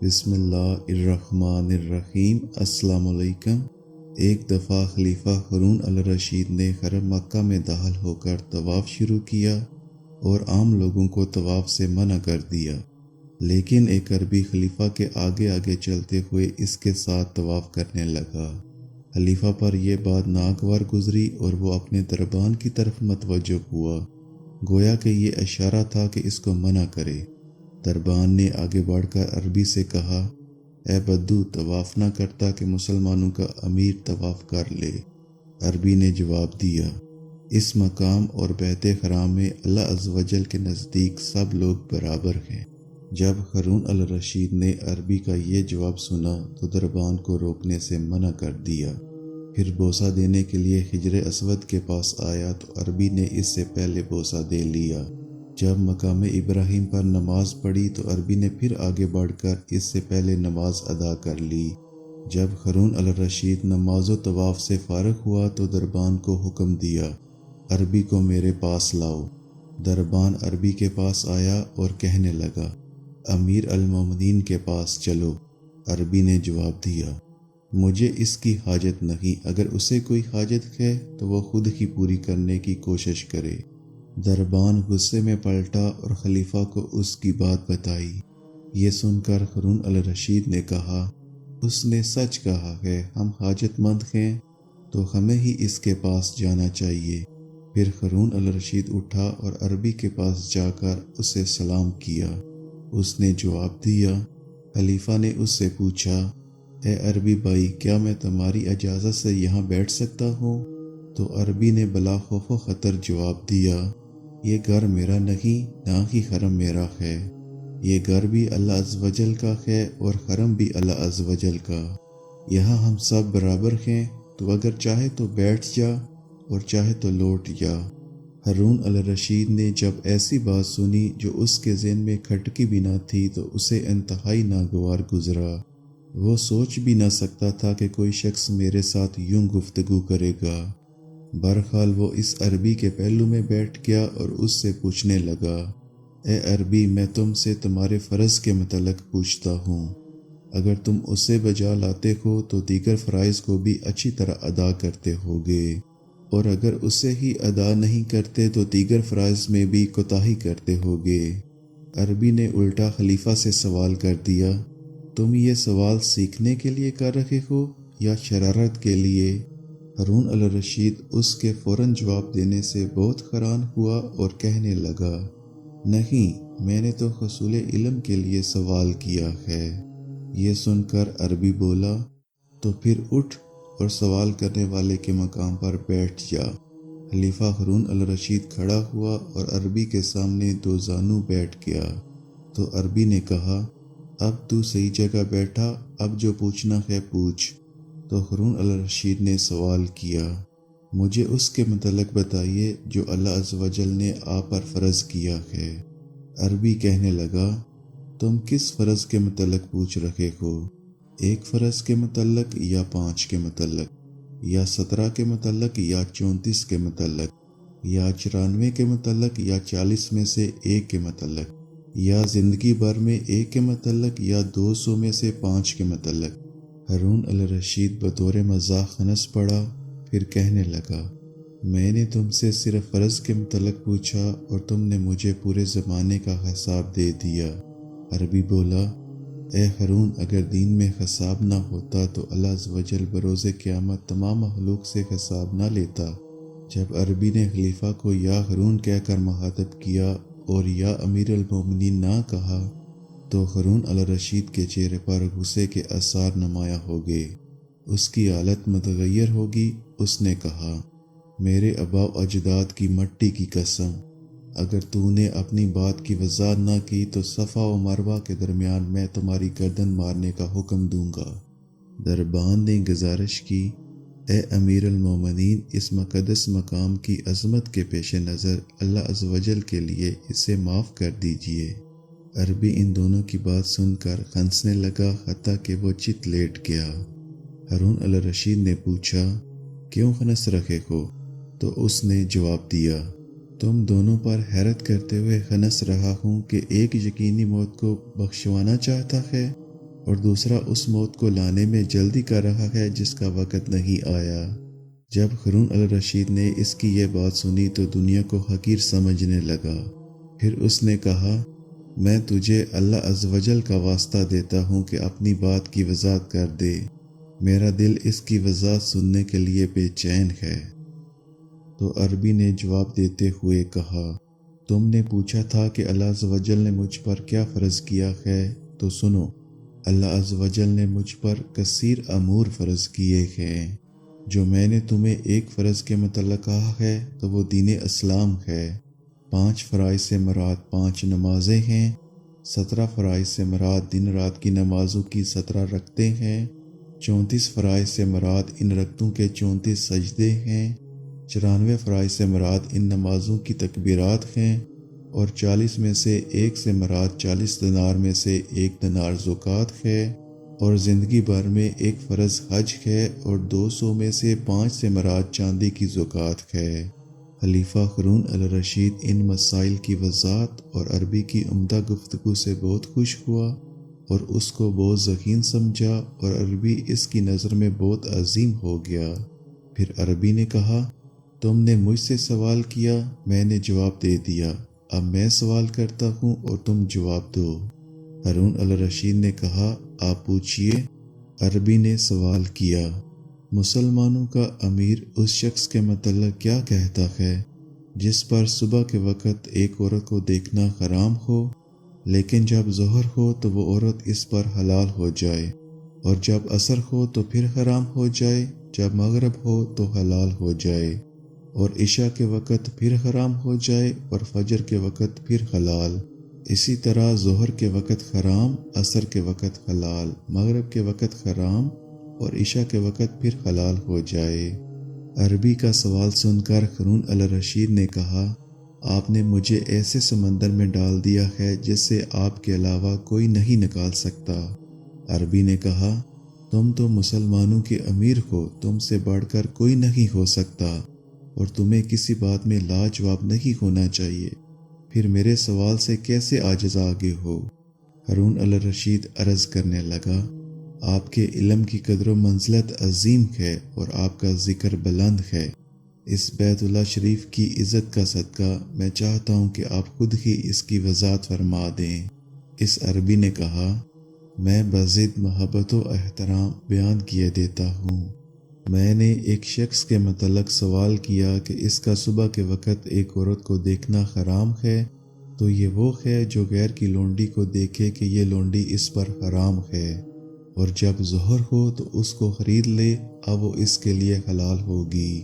بسم اللہ الرحمن الرحیم۔ السلام علیکم۔ ایک دفعہ خلیفہ ہارون الرشید نے حرم مکہ میں داخل ہو کر طواف شروع کیا اور عام لوگوں کو طواف سے منع کر دیا، لیکن ایک عربی خلیفہ کے آگے آگے چلتے ہوئے اس کے ساتھ طواف کرنے لگا۔ خلیفہ پر یہ بات ناگوار گزری اور وہ اپنے دربان کی طرف متوجہ ہوا، گویا کہ یہ اشارہ تھا کہ اس کو منع کرے۔ دربان نے آگے بڑھ کر عربی سے کہا، اے بدو، طواف نہ کرتا کہ مسلمانوں کا امیر طواف کر لے۔ عربی نے جواب دیا، اس مقام اور بیت حرام میں اللہ عز و جل کے نزدیک سب لوگ برابر ہیں۔ جب ہارون الرشید نے عربی کا یہ جواب سنا تو دربان کو روکنے سے منع کر دیا۔ پھر بوسہ دینے کے لیے حجر اسود کے پاس آیا تو عربی نے اس سے پہلے بوسہ دے لیا۔ جب مقام ابراہیم پر نماز پڑھی تو عربی نے پھر آگے بڑھ کر اس سے پہلے نماز ادا کر لی۔ جب ہارون الرشید نماز و طواف سے فارغ ہوا تو دربان کو حکم دیا، عربی کو میرے پاس لاؤ۔ دربان عربی کے پاس آیا اور کہنے لگا، امیر المومنین کے پاس چلو۔ عربی نے جواب دیا، مجھے اس کی حاجت نہیں، اگر اسے کوئی حاجت ہے تو وہ خود ہی پوری کرنے کی کوشش کرے۔ دربان غصے میں پلٹا اور خلیفہ کو اس کی بات بتائی۔ یہ سن کر ہارون الرشید نے کہا، اس نے سچ کہا ہے، ہم حاجت مند ہیں تو ہمیں ہی اس کے پاس جانا چاہیے۔ پھر ہارون الرشید اٹھا اور عربی کے پاس جا کر اسے سلام کیا۔ اس نے جواب دیا۔ خلیفہ نے اس سے پوچھا، اے عربی بھائی، کیا میں تمہاری اجازت سے یہاں بیٹھ سکتا ہوں؟ تو عربی نے بلا خوف و خطر جواب دیا، یہ گھر میرا نہیں، نہ ہی حرم میرا ہے۔ یہ گھر بھی اللہ عز و جل کا ہے اور حرم بھی اللہ عز و جل کا۔ یہاں ہم سب برابر ہیں، تو اگر چاہے تو بیٹھ جا اور چاہے تو لوٹ جا۔ ہارون الرشید نے جب ایسی بات سنی جو اس کے ذہن میں کھٹکی بھی نہ تھی تو اسے انتہائی ناگوار گزرا۔ وہ سوچ بھی نہ سکتا تھا کہ کوئی شخص میرے ساتھ یوں گفتگو کرے گا۔ بہرحال وہ اس عربی کے پہلو میں بیٹھ گیا اور اس سے پوچھنے لگا، اے عربی، میں تم سے تمہارے فرض کے متعلق پوچھتا ہوں۔ اگر تم اسے بجا لاتے ہو تو دیگر فرائض کو بھی اچھی طرح ادا کرتے ہوگے، اور اگر اسے ہی ادا نہیں کرتے تو دیگر فرائض میں بھی کوتاہی کرتے ہوگے۔ عربی نے الٹا خلیفہ سے سوال کر دیا، تم یہ سوال سیکھنے کے لیے کر رہے ہو یا شرارت کے لیے؟ ہارون الرشید اس کے فوراً جواب دینے سے بہت حیران ہوا اور کہنے لگا، نہیں، میں نے تو حصول علم کے لیے سوال کیا ہے۔ یہ سن کر عربی بولا، تو پھر اٹھ اور سوال کرنے والے کے مقام پر بیٹھ جا۔ خلیفہ ہارون الرشید کھڑا ہوا اور عربی کے سامنے دو زانو بیٹھ گیا۔ تو عربی نے کہا، اب تو صحیح جگہ بیٹھا، اب جو پوچھنا ہے پوچھ۔ تو ہارون الرشید نے سوال کیا، مجھے اس کے متعلق بتائیے جو اللہ عز و جل نے آپ پر فرض کیا ہے۔ عربی کہنے لگا، تم کس فرض کے متعلق پوچھ رہے ہو؟ ایک فرض کے متعلق یا 5 کے متعلق، یا 17 کے متعلق یا 34 کے متعلق، یا 94 کے متعلق یا 40 میں سے ایک کے متعلق، یا زندگی بھر میں ایک کے متعلق یا 200 میں سے 5 کے متعلق؟ ہارون الرشید بطور مزاح ہنس پڑا، پھر کہنے لگا، میں نے تم سے صرف فرض کے متعلق پوچھا اور تم نے مجھے پورے زمانے کا حساب دے دیا۔ عربی بولا، اے ہارون، اگر دین میں حساب نہ ہوتا تو اللہ عز و جل بروز قیامت تمام مخلوق سے حساب نہ لیتا۔ جب عربی نے خلیفہ کو یا ہارون کہہ کر مخاطب کیا اور یا امیر المومنین نہ کہا تو ہارون الرشید کے چہرے پر غصے کے آثار نمایاں ہو گئے۔ اس کی حالت متغیر ہوگی۔ اس نے کہا، میرے آباء و اجداد کی مٹی کی قسم، اگر تو نے اپنی بات کی وضاحت نہ کی تو صفا و مروہ کے درمیان میں تمہاری گردن مارنے کا حکم دوں گا۔ دربان نے گزارش کی، اے امیر المومنین، اس مقدس مقام کی عظمت کے پیش نظر اللہ عز و جل کے لیے اسے معاف کر دیجئے۔ عربی ان دونوں کی بات سن کر ہنسنے لگا، حتیٰ کہ وہ چت لیٹ گیا۔ ہارون الرشید نے پوچھا، کیوں ہنس رہے ہو؟ تو اس نے جواب دیا، تم دونوں پر حیرت کرتے ہوئے ہنس رہا ہوں کہ ایک یقینی موت کو بخشوانا چاہتا ہے اور دوسرا اس موت کو لانے میں جلدی کر رہا ہے جس کا وقت نہیں آیا۔ جب ہارون الرشید نے اس کی یہ بات سنی تو دنیا کو حقیر سمجھنے لگا۔ پھر اس نے کہا، میں تجھے اللہ عز و جل کا واسطہ دیتا ہوں کہ اپنی بات کی وضاحت کر دے، میرا دل اس کی وضاحت سننے کے لیے بے چین ہے۔ تو عربی نے جواب دیتے ہوئے کہا، تم نے پوچھا تھا کہ اللہ عز و جل نے مجھ پر کیا فرض کیا ہے، تو سنو، اللہ عز و جل نے مجھ پر کثیر امور فرض کیے ہیں۔ جو میں نے تمہیں ایک فرض کے متعلق کہا ہے تو وہ دین اسلام ہے۔ 5 فرائض سے مراد 5 نمازیں ہیں، 17 فرائض سے مراد دن رات کی نمازوں کی 17 رکعتیں ہیں، 34 فرائض سے مراد ان رکعتوں کے 34 سجدے ہیں، 94 فرائض سے مراد ان نمازوں کی تکبیرات ہیں، اور 40 میں سے 1 سے مراد 40 دینار میں سے 1 دینار زکوٰۃ ہے، اور زندگی بھر میں 1 فرض حج ہے، اور 200 میں سے 5 سے مراد چاندی کی زکوٰۃ ہے۔ خلیفہ ہارون الرشید ان مسائل کی وضاحت اور عربی کی عمدہ گفتگو سے بہت خوش ہوا اور اس کو بہت ذہین سمجھا، اور عربی اس کی نظر میں بہت عظیم ہو گیا۔ پھر عربی نے کہا، تم نے مجھ سے سوال کیا، میں نے جواب دے دیا، اب میں سوال کرتا ہوں اور تم جواب دو۔ ہارون الرشید نے کہا، آپ پوچھئے۔ عربی نے سوال کیا، مسلمانوں کا امیر اس شخص کے متعلق کیا کہتا ہے جس پر صبح کے وقت ایک عورت کو دیکھنا حرام ہو، لیکن جب ظہر ہو تو وہ عورت اس پر حلال ہو جائے، اور جب عصر ہو تو پھر حرام ہو جائے، جب مغرب ہو تو حلال ہو جائے، اور عشاء کے وقت پھر حرام ہو جائے، اور فجر کے وقت پھر حلال۔ اسی طرح ظہر کے وقت حرام، عصر کے وقت حلال، مغرب کے وقت حرام، اور عشاء کے وقت پھر حلال ہو جائے۔ عربی کا سوال سن کر ہارون الرشید نے کہا، آپ نے مجھے ایسے سمندر میں ڈال دیا ہے جس سے آپ کے علاوہ کوئی نہیں نکال سکتا۔ عربی نے کہا، تم تو مسلمانوں کے امیر ہو، تم سے بڑھ کر کوئی نہیں ہو سکتا، اور تمہیں کسی بات میں لاجواب نہیں ہونا چاہیے، پھر میرے سوال سے کیسے عاجز آگے ہو؟ ہارون الرشید عرض کرنے لگا، آپ کے علم کی قدر و منزلت عظیم ہے اور آپ کا ذکر بلند ہے۔ اس بیت اللہ شریف کی عزت کا صدقہ میں چاہتا ہوں کہ آپ خود ہی اس کی وضاحت فرما دیں۔ اس عربی نے کہا، میں بضد محبت و احترام بیان کیے دیتا ہوں۔ میں نے ایک شخص کے متعلق سوال کیا کہ اس کا صبح کے وقت ایک عورت کو دیکھنا حرام ہے، تو یہ وہ ہے جو غیر کی لونڈی کو دیکھے کہ یہ لونڈی اس پر حرام ہے، اور جب ظہر ہو تو اس کو خرید لے، اب وہ اس کے لیے حلال ہوگی،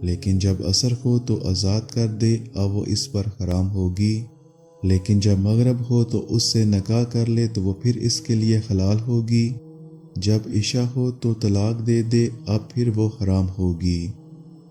لیکن جب عصر ہو تو آزاد کر دے، اب وہ اس پر حرام ہوگی، لیکن جب مغرب ہو تو اس سے نکاح کر لے تو وہ پھر اس کے لیے حلال ہوگی، جب عشاء ہو تو طلاق دے دے، اب پھر وہ حرام ہوگی،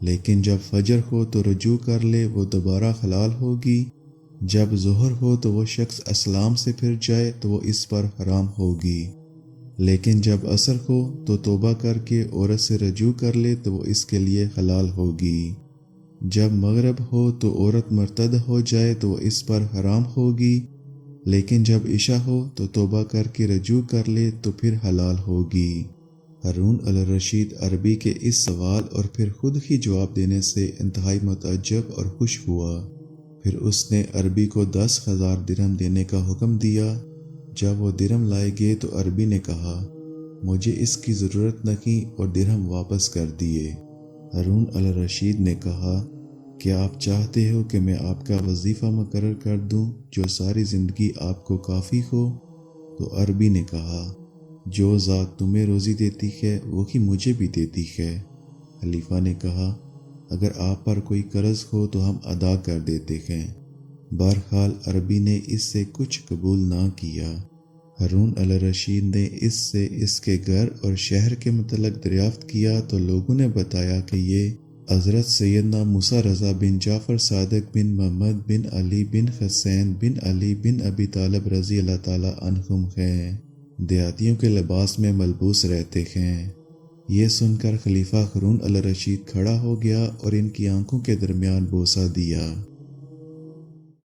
لیکن جب فجر ہو تو رجوع کر لے، وہ دوبارہ حلال ہوگی، جب ظہر ہو تو وہ شخص اسلام سے پھر جائے تو وہ اس پر حرام ہوگی، لیکن جب عصر ہو تو توبہ کر کے عورت سے رجوع کر لے تو وہ اس کے لیے حلال ہوگی، جب مغرب ہو تو عورت مرتد ہو جائے تو وہ اس پر حرام ہوگی، لیکن جب عشاء ہو تو توبہ کر کے رجوع کر لے تو پھر حلال ہوگی۔ ہارون الرشید عربی کے اس سوال اور پھر خود ہی جواب دینے سے انتہائی متعجب اور خوش ہوا۔ پھر اس نے عربی کو 10,000 درہم دینے کا حکم دیا۔ جب وہ درہم لائے گئے تو عربی نے کہا، مجھے اس کی ضرورت نہیں، اور درہم واپس کر دیے۔ ہارون الرشید نے کہا، کیا آپ چاہتے ہو کہ میں آپ کا وظیفہ مقرر کر دوں جو ساری زندگی آپ کو کافی ہو؟ تو عربی نے کہا، جو ذات تمہیں روزی دیتی ہے وہی مجھے بھی دیتی ہے۔ خلیفہ نے کہا، اگر آپ پر کوئی قرض ہو تو ہم ادا کر دیتے ہیں۔ بہرحال عربی نے اس سے کچھ قبول نہ کیا۔ ہارون الرشید نے اس سے اس کے گھر اور شہر کے متعلق دریافت کیا تو لوگوں نے بتایا کہ یہ حضرت سیدنا موسیٰ رضا بن جعفر صادق بن محمد بن علی بن حسین بن علی بن ابی طالب رضی اللہ تعالی عنہم ہیں، دیہاتیوں کے لباس میں ملبوس رہتے ہیں۔ یہ سن کر خلیفہ ہارون الرشید کھڑا ہو گیا اور ان کی آنکھوں کے درمیان بوسہ دیا۔